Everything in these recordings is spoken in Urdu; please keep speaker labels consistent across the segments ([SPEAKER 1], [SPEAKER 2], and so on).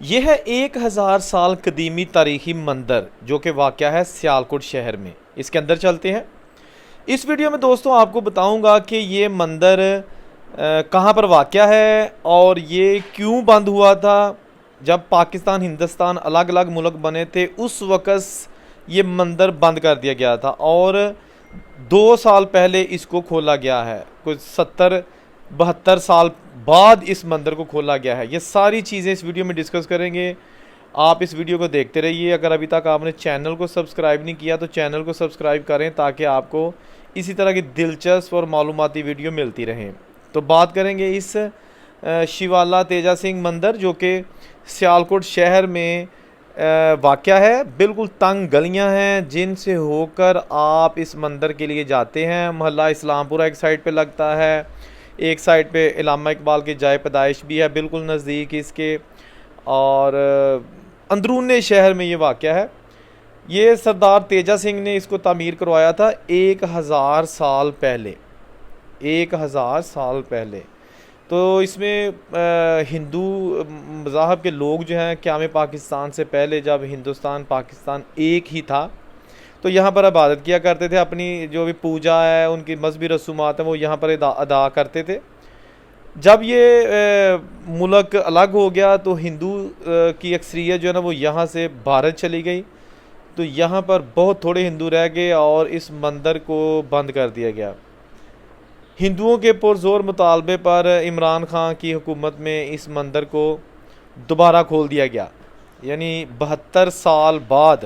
[SPEAKER 1] یہ ہے 1000 سال قدیمی تاریخی مندر جو کہ واقع ہے سیالکوٹ شہر میں۔ اس کے اندر چلتے ہیں۔ اس ویڈیو میں دوستوں آپ کو بتاؤں گا کہ یہ مندر کہاں پر واقع ہے اور یہ کیوں بند ہوا تھا۔ جب پاکستان ہندوستان الگ الگ ملک بنے تھے اس وقت یہ مندر بند کر دیا گیا تھا اور 2 سال پہلے اس کو کھولا گیا ہے۔ کچھ 72 سال بعد اس مندر کو کھولا گیا ہے۔ یہ ساری چیزیں اس ویڈیو میں ڈسکس کریں گے۔ آپ اس ویڈیو کو دیکھتے رہیے۔ اگر ابھی تک آپ نے چینل کو سبسکرائب نہیں کیا تو چینل کو سبسکرائب کریں تاکہ آپ کو اسی طرح کی دلچسپ اور معلوماتی ویڈیو ملتی رہیں۔ تو بات کریں گے اس شیوالا تیجا سنگھ مندر جو کہ سیالکوٹ شہر میں واقع ہے۔ بالکل تنگ گلیاں ہیں جن سے ہو کر آپ اس مندر کے لیے جاتے ہیں۔ محلہ اسلام پورہ ایک سائڈ پہ لگتا ہے، ایک سائڈ پہ علامہ اقبال کی جائے پیدائش بھی ہے بالکل نزدیک اس کے، اور اندرون شہر میں یہ واقع ہے۔ یہ سردار تیجا سنگھ نے اس کو تعمیر کروایا تھا 1000 سال پہلے۔ 1000 سال پہلے تو اس میں ہندو مذاہب کے لوگ جو ہیں قیام پاکستان سے پہلے جب ہندوستان پاکستان ایک ہی تھا تو یہاں پر عبادت کیا کرتے تھے، اپنی جو بھی پوجا ہے ان کی مذہبی رسومات ہیں وہ یہاں پر ادا کرتے تھے۔ جب یہ ملک الگ ہو گیا تو ہندو کی اکثریت جو ہے نا وہ یہاں سے بھارت چلی گئی، تو یہاں پر بہت تھوڑے ہندو رہ گئے اور اس مندر کو بند کر دیا گیا۔ ہندوؤں کے پرزور مطالبے پر عمران خان کی حکومت میں اس مندر کو دوبارہ کھول دیا گیا، یعنی 72 سال بعد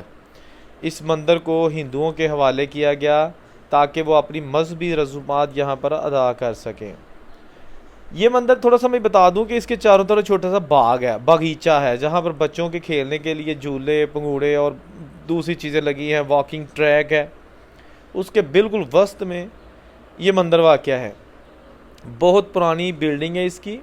[SPEAKER 1] اس مندر کو ہندوؤں کے حوالے کیا گیا تاکہ وہ اپنی مذہبی رسومات یہاں پر ادا کر سکیں۔ یہ مندر تھوڑا سا میں بتا دوں کہ اس کے چاروں طرف چھوٹا سا باغ ہے، باغیچہ ہے جہاں پر بچوں کے کھیلنے کے لیے جھولے پنگوڑے اور دوسری چیزیں لگی ہیں، واکنگ ٹریک ہے۔ اس کے بالکل وسط میں یہ مندر واقع ہے۔ بہت پرانی بلڈنگ ہے اس کی۔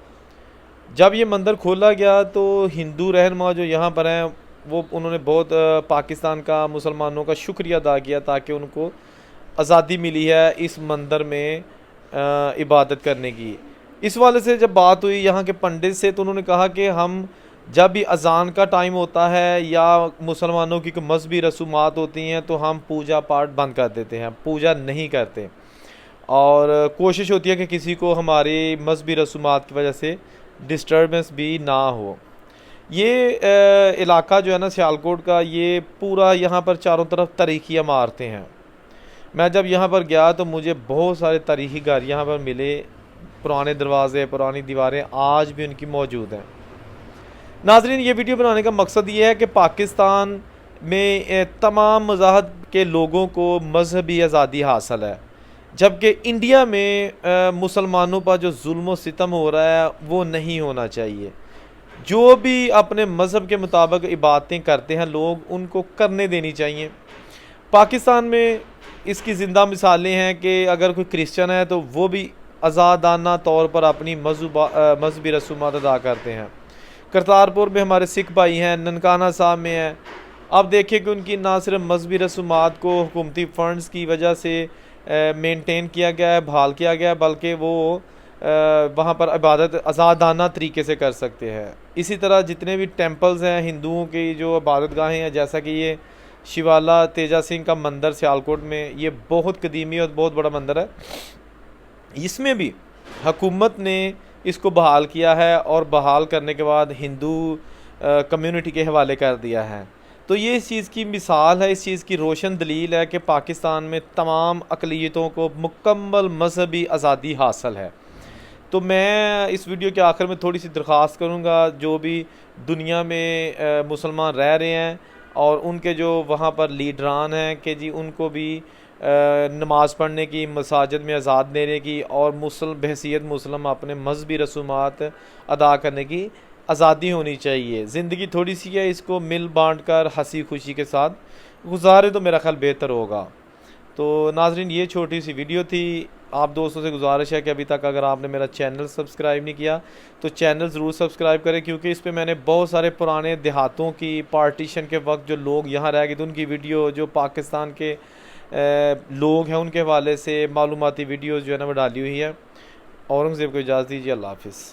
[SPEAKER 1] جب یہ مندر کھولا گیا تو ہندو رہنما جو یہاں پر ہیں وہ انہوں نے بہت پاکستان کا مسلمانوں کا شکریہ ادا کیا تاکہ ان کو آزادی ملی ہے اس مندر میں عبادت کرنے کی۔ اس والے سے جب بات ہوئی یہاں کے پنڈت سے تو انہوں نے کہا کہ ہم جب بھی اذان کا ٹائم ہوتا ہے یا مسلمانوں کی کوئی مذہبی رسومات ہوتی ہیں تو ہم پوجا پاٹ بند کر دیتے ہیں، پوجا نہیں کرتے، اور کوشش ہوتی ہے کہ کسی کو ہماری مذہبی رسومات کی وجہ سے ڈسٹربنس بھی نہ ہو۔ یہ علاقہ جو ہے نا سیالکوٹ کا، یہ پورا یہاں پر چاروں طرف تاریخی عمارتیں ہیں۔ میں جب یہاں پر گیا تو مجھے بہت سارے تاریخی گھر یہاں پر ملے، پرانے دروازے پرانی دیواریں آج بھی ان کی موجود ہیں۔ ناظرین، یہ ویڈیو بنانے کا مقصد یہ ہے کہ پاکستان میں تمام مذاہب کے لوگوں کو مذہبی آزادی حاصل ہے، جبکہ انڈیا میں مسلمانوں پر جو ظلم و ستم ہو رہا ہے وہ نہیں ہونا چاہیے۔ جو بھی اپنے مذہب کے مطابق عبادتیں کرتے ہیں لوگ ان کو کرنے دینی چاہیے۔ پاکستان میں اس کی زندہ مثالیں ہیں کہ اگر کوئی کرسچن ہے تو وہ بھی آزادانہ طور پر اپنی مذہبی رسومات ادا کرتے ہیں۔ کرتارپور میں ہمارے سکھ بھائی ہیں، ننکانہ صاحب میں ہیں۔ آپ دیکھیں کہ ان کی نہ صرف مذہبی رسومات کو حکومتی فنڈز کی وجہ سے مینٹین کیا گیا ہے، بحال کیا گیا ہے، بلکہ وہ وہاں پر عبادت آزادانہ طریقے سے کر سکتے ہیں۔ اسی طرح جتنے بھی ٹیمپلز ہیں ہندوؤں کی جو عبادت گاہیں ہیں، جیسا کہ یہ شیوالا تیجا سنگھ کا مندر سیالکوٹ میں، یہ بہت قدیمی اور بہت بڑا مندر ہے۔ اس میں بھی حکومت نے اس کو بحال کیا ہے اور بحال کرنے کے بعد ہندو کمیونٹی کے حوالے کر دیا ہے۔ تو یہ اس چیز کی مثال ہے، اس چیز کی روشن دلیل ہے کہ پاکستان میں تمام اقلیتوں کو مکمل مذہبی آزادی حاصل ہے۔ تو میں اس ویڈیو کے آخر میں تھوڑی سی درخواست کروں گا جو بھی دنیا میں مسلمان رہ رہے ہیں اور ان کے جو وہاں پر لیڈران ہیں کہ جی ان کو بھی نماز پڑھنے کی، مساجد میں اذان دینے کی اور بحیثیت مسلم اپنے مذہبی رسومات ادا کرنے کی آزادی ہونی چاہیے۔ زندگی تھوڑی سی ہے، اس کو مل بانٹ کر ہنسی خوشی کے ساتھ گزارے تو میرا خیال بہتر ہوگا۔ تو ناظرین، یہ چھوٹی سی ویڈیو تھی۔ آپ دوستوں سے گزارش ہے کہ ابھی تک اگر آپ نے میرا چینل سبسکرائب نہیں کیا تو چینل ضرور سبسکرائب کریں، کیونکہ اس پہ میں نے بہت سارے پرانے دیہاتوں کی پارٹیشن کے وقت جو لوگ یہاں رہ گئے تھے ان کی ویڈیو، جو پاکستان کے لوگ ہیں ان کے حوالے سے معلوماتی ویڈیوز جو ہے نا وہ ڈالی ہوئی ہے۔ اورنگزیب کو اجازت دیجیے، اللہ حافظ۔